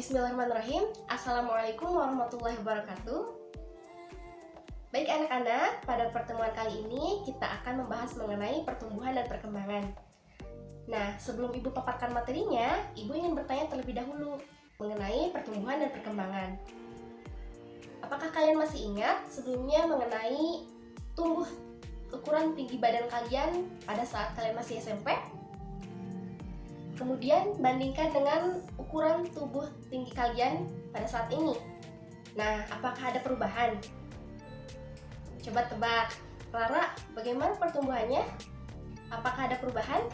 Bismillahirrahmanirrahim. Assalamualaikum warahmatullahi wabarakatuh. Baik anak-anak, pada pertemuan kali ini kita akan membahas mengenai pertumbuhan dan perkembangan. Nah, sebelum Ibu paparkan materinya, Ibu ingin bertanya terlebih dahulu mengenai pertumbuhan dan perkembangan. Apakah kalian masih ingat sebelumnya mengenai tumbuh ukuran tinggi badan kalian pada saat kalian masih SMP? Kemudian bandingkan dengan ukuran tubuh tinggi kalian pada saat ini. Nah, apakah ada perubahan? Coba tebak. Clara, bagaimana pertumbuhannya? Apakah ada perubahan?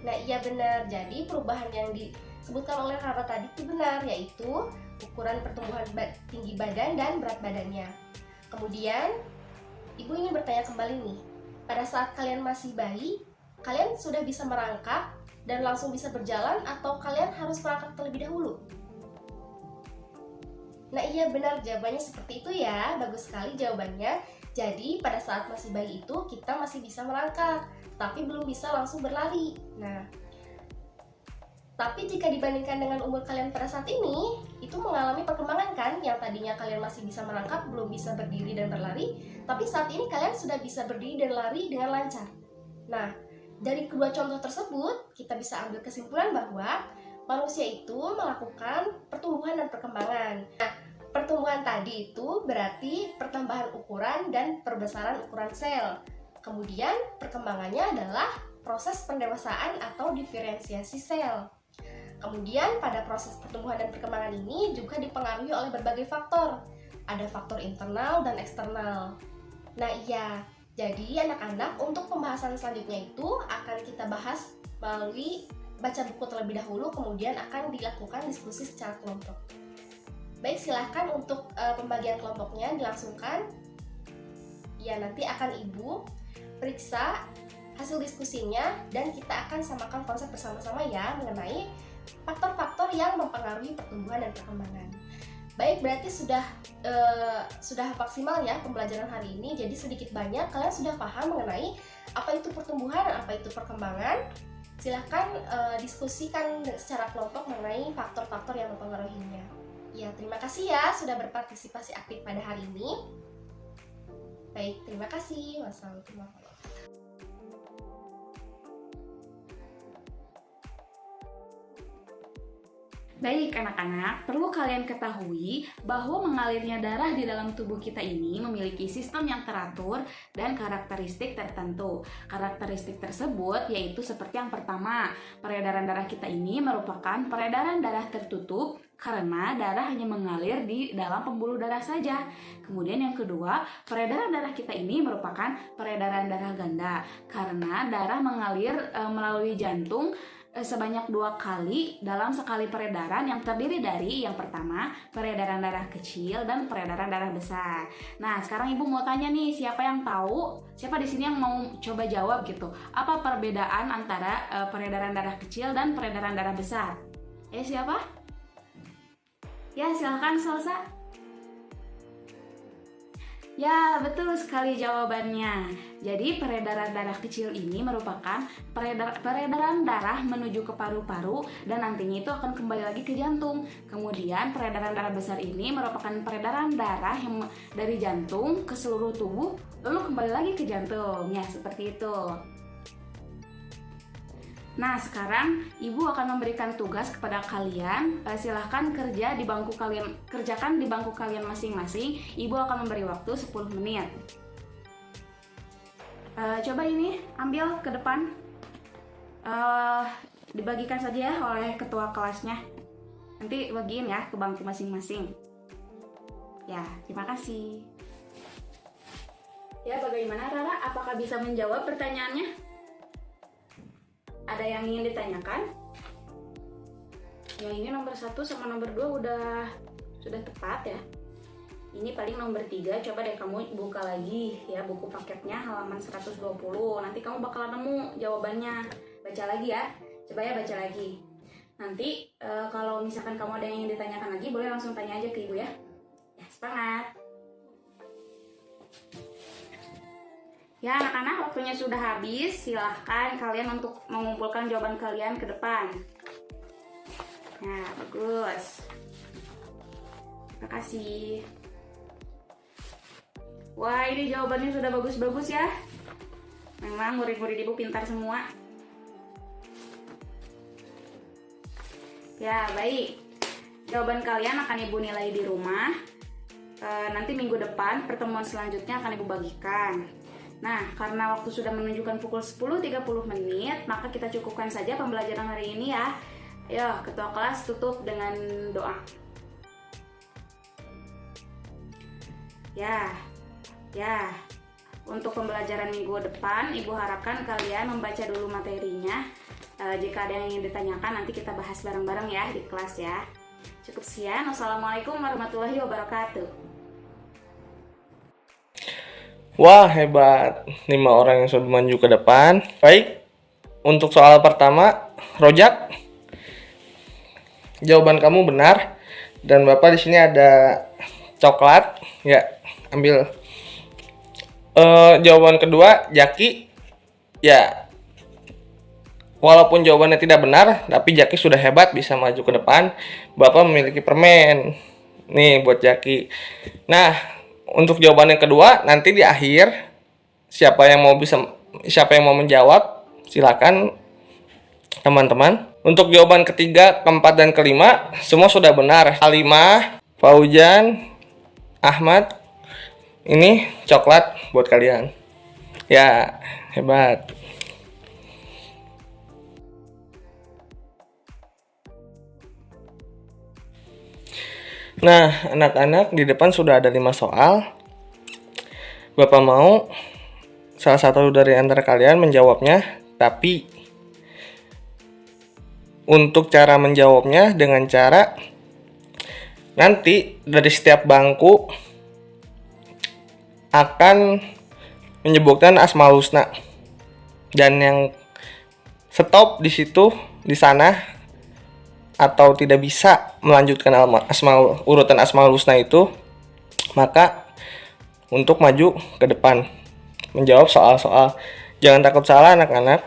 Nah, iya benar. Jadi perubahan yang disebutkan oleh Clara tadi itu benar, yaitu ukuran pertumbuhan tinggi badan dan berat badannya. Kemudian, Ibu ingin bertanya kembali nih. Pada saat kalian masih bayi, kalian sudah bisa merangkak dan langsung bisa berjalan atau kalian harus merangkak terlebih dahulu? Nah iya benar, jawabannya seperti itu ya. Bagus sekali jawabannya. Jadi pada saat masih bayi itu kita masih bisa merangkak, tapi belum bisa langsung berlari. Nah, tapi jika dibandingkan dengan umur kalian pada saat ini, itu mengalami perkembangan kan? Yang tadinya kalian masih bisa merangkak, belum bisa berdiri dan berlari, tapi saat ini kalian sudah bisa berdiri dan lari dengan lancar. Nah, dari kedua contoh tersebut, kita bisa ambil kesimpulan bahwa manusia itu melakukan pertumbuhan dan perkembangan. Nah, pertumbuhan tadi itu berarti pertambahan ukuran dan perbesaran ukuran sel. Kemudian, perkembangannya adalah proses pendewasaan atau diferensiasi sel. Kemudian, pada proses pertumbuhan dan perkembangan ini juga dipengaruhi oleh berbagai faktor. Ada faktor internal dan eksternal. Nah, iya. Jadi anak-anak, untuk pembahasan selanjutnya itu akan kita bahas melalui baca buku terlebih dahulu, kemudian akan dilakukan diskusi secara kelompok. Baik, silahkan untuk pembagian kelompoknya dilangsungkan. Ya, nanti akan Ibu periksa hasil diskusinya dan kita akan samakan konsep bersama-sama ya mengenai faktor-faktor yang mempengaruhi pertumbuhan dan perkembangan. Baik, berarti sudah maksimal ya pembelajaran hari ini. Jadi sedikit banyak kalian sudah paham mengenai apa itu pertumbuhan dan apa itu perkembangan. Silahkan diskusikan secara kelompok mengenai faktor-faktor yang mempengaruhinya. Ya, terima kasih ya sudah berpartisipasi aktif pada hari ini. Baik, terima kasih. Wassalamualaikum warahmatullahi wabarakatuh. Baik anak-anak, perlu kalian ketahui bahwa mengalirnya darah di dalam tubuh kita ini memiliki sistem yang teratur dan karakteristik tertentu. Karakteristik tersebut yaitu seperti yang pertama, peredaran darah kita ini merupakan peredaran darah tertutup karena darah hanya mengalir di dalam pembuluh darah saja. Kemudian yang kedua, peredaran darah kita ini merupakan peredaran darah ganda karena darah mengalir melalui jantung sebanyak 2 kali dalam sekali peredaran yang terdiri dari yang pertama peredaran darah kecil dan peredaran darah besar. Nah sekarang Ibu mau tanya nih, siapa yang tahu? Siapa di sini yang mau coba jawab gitu? Apa perbedaan antara peredaran darah kecil dan peredaran darah besar? Siapa? Ya silahkan Salsa. Ya, betul sekali jawabannya. Jadi peredaran darah kecil ini merupakan peredaran darah menuju ke paru-paru dan nantinya itu akan kembali lagi ke jantung. Kemudian peredaran darah besar ini merupakan peredaran darah yang dari jantung ke seluruh tubuh lalu kembali lagi ke jantung. Ya, seperti itu. Nah, sekarang Ibu akan memberikan tugas kepada kalian. Silahkan kerjakan di bangku kalian masing-masing. Ibu akan memberi waktu 10 menit. Coba ini ambil ke depan. Dibagikan saja ya oleh ketua kelasnya. Nanti bagiin ya ke bangku masing-masing. Ya, terima kasih. Ya, bagaimana Rara? Apakah bisa menjawab pertanyaannya? Ada yang ingin ditanyakan? Ya, ini nomor 1 sama nomor 2 sudah tepat ya. Ini paling nomor 3, coba deh kamu buka lagi ya buku paketnya halaman 120. Nanti kamu bakalan nemu jawabannya. Baca lagi ya. Coba ya baca lagi. Nanti kalau misalkan kamu ada yang ingin ditanyakan lagi, boleh langsung tanya aja ke Ibu ya. Ya, semangat. Ya anak-anak, waktunya sudah habis. Silahkan kalian untuk mengumpulkan jawaban kalian ke depan. Nah, bagus. Terima kasih. Wah, ini jawabannya sudah bagus-bagus ya. Memang murid-murid ibu pintar semua. Ya, baik. Jawaban kalian akan ibu nilai di rumah. Nanti minggu depan pertemuan selanjutnya akan ibu bagikan. Nah, karena waktu sudah menunjukkan pukul 10.30 menit, maka kita cukupkan saja pembelajaran hari ini ya. Ayo, ketua kelas tutup dengan doa. Ya. Untuk pembelajaran minggu depan, ibu harapkan kalian membaca dulu materinya. Jika ada yang ingin ditanyakan, nanti kita bahas bareng-bareng ya di kelas ya. Cukup sekian. Wassalamualaikum warahmatullahi wabarakatuh. Wah, hebat. 5 orang yang sudah maju ke depan. Baik, untuk soal pertama, Rojak, jawaban kamu benar. Dan Bapak di sini ada coklat. Ya, ambil. Jawaban kedua, Jaki. Ya, walaupun jawabannya tidak benar, tapi Jaki sudah hebat bisa maju ke depan. Bapak memiliki permen. Nih buat Jaki. Nah, untuk jawaban yang kedua, nanti di akhir siapa yang mau menjawab, silakan teman-teman. Untuk jawaban ketiga, keempat, dan kelima semua sudah benar. Halimah, Faujan, Ahmad, ini coklat buat kalian. Ya, hebat. Nah, anak-anak, di depan sudah ada 5 soal. Bapak mau salah satu dari antara kalian menjawabnya, tapi untuk cara menjawabnya dengan cara nanti dari setiap bangku akan menyebutkan Asmaul Husna, dan yang stop di situ, di sana, atau tidak bisa melanjutkan urutan Asmaul Husna itu, maka untuk maju ke depan menjawab soal-soal. Jangan takut salah anak-anak.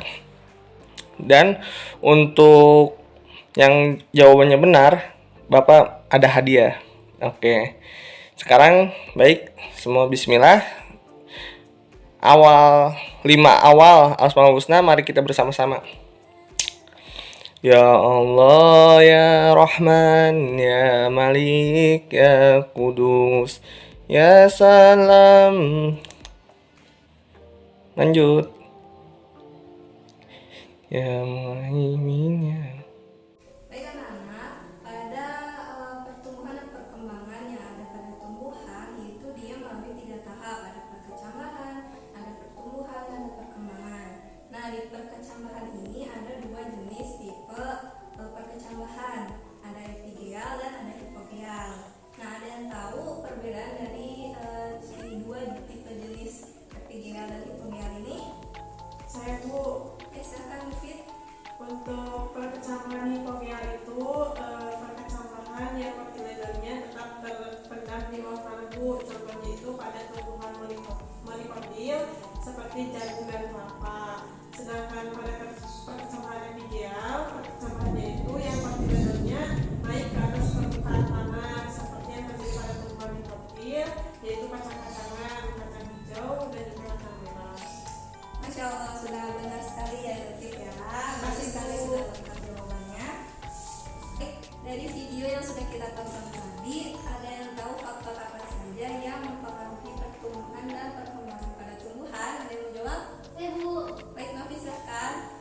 Dan untuk yang jawabannya benar, Bapak ada hadiah. Oke. Sekarang baik, semua bismillah. 5 awal Asmaul Husna, mari kita bersama-sama. Ya Allah, ya Rahman, ya Malik, ya Kudus, ya Salam. Lanjut. Ya Muhaimin, ya. Baik anak-anak, pada pertumbuhan dan perkembangan yang ada pada tumbuhan, yaitu dia melalui 3 tahap. Ada perkecambahan, ada pertumbuhan, dan ada perkembangan. Nah, di perkecambahan ini ada 2 jenis tipe perkecambahan. Ada epigeal dan ada hipogeal. Nah, ada yang tahu perbedaan dari 2 tipe jenis epigeal dan hipogeal ini? Saya Bu. Silakan Mufid. Untuk perkecambahan hipogeal itu perkecambahan yang kotiledonya tetap terpendam di bawah tanah Bu. Contohnya itu pada tumbuhan melipodil seperti jagung dan kelapa. Sedangkan pada perkecambahan epigeal, perkecambahannya itu yang kotiledonya naik ke atas permukaan tanah seperti yang terjadi pada tumbuhan melipodil, yaitu kacang-kacangan, kacang hijau, dan juga kacang merah. Masya Allah, sudah benar sekali ya Latif ya. Masih sekali sudah lengkap jawabannya. Dari video yang sudah kita tonton tadi, ada yang tahu faktor apa saja yang mempengaruhi pertumbuhan dan perkembangan pada tumbuhan? Ada yang menjawab? Bu. Baik, Novi silakan.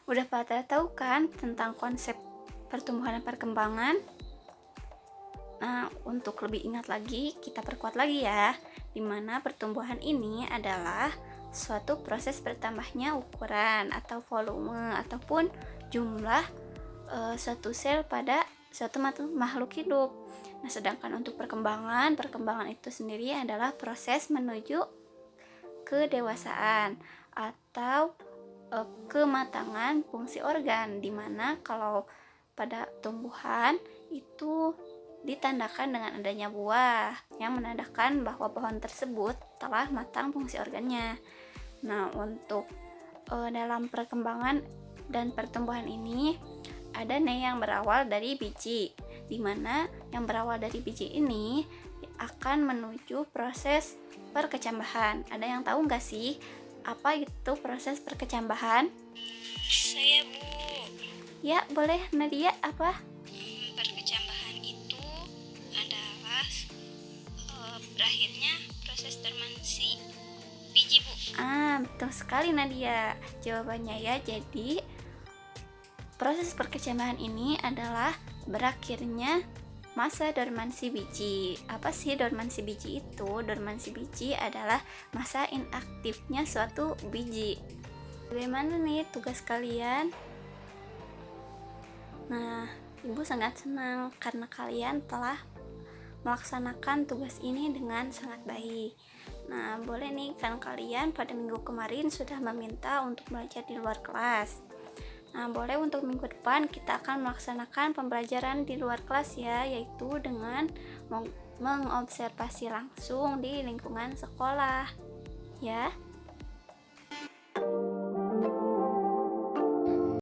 Udah pada tahu kan tentang konsep pertumbuhan dan perkembangan? Nah, untuk lebih ingat lagi, kita perkuat lagi ya, dimana pertumbuhan ini adalah suatu proses bertambahnya ukuran atau volume ataupun jumlah suatu sel pada suatu makhluk hidup. Nah, sedangkan untuk perkembangan itu sendiri adalah proses menuju kedewasaan atau kematangan fungsi organ, dimana kalau pada tumbuhan itu ditandakan dengan adanya buah yang menandakan bahwa pohon tersebut telah matang fungsi organnya. Nah, untuk dalam perkembangan dan pertumbuhan ini ada nih yang berawal dari biji, dimana yang berawal dari biji ini akan menuju proses perkecambahan. Ada yang tahu nggak sih apa itu proses perkecambahan? Saya, Bu. Ya, boleh Nadia, apa? Perkecambahan itu adalah berakhirnya proses dormansi biji, Bu. Betul sekali Nadia. Jawabannya ya, jadi proses perkecambahan ini adalah berakhirnya masa dormansi biji. Apa sih dormansi biji itu? Dormansi biji adalah masa inaktifnya suatu biji. Bagaimana nih tugas kalian? Nah, Ibu sangat senang karena kalian telah melaksanakan tugas ini dengan sangat baik. Nah, boleh nih kan kalian pada minggu kemarin sudah meminta untuk belajar di luar kelas. Nah, boleh untuk minggu depan kita akan melaksanakan pembelajaran di luar kelas ya, yaitu dengan mengobservasi langsung di lingkungan sekolah. Ya.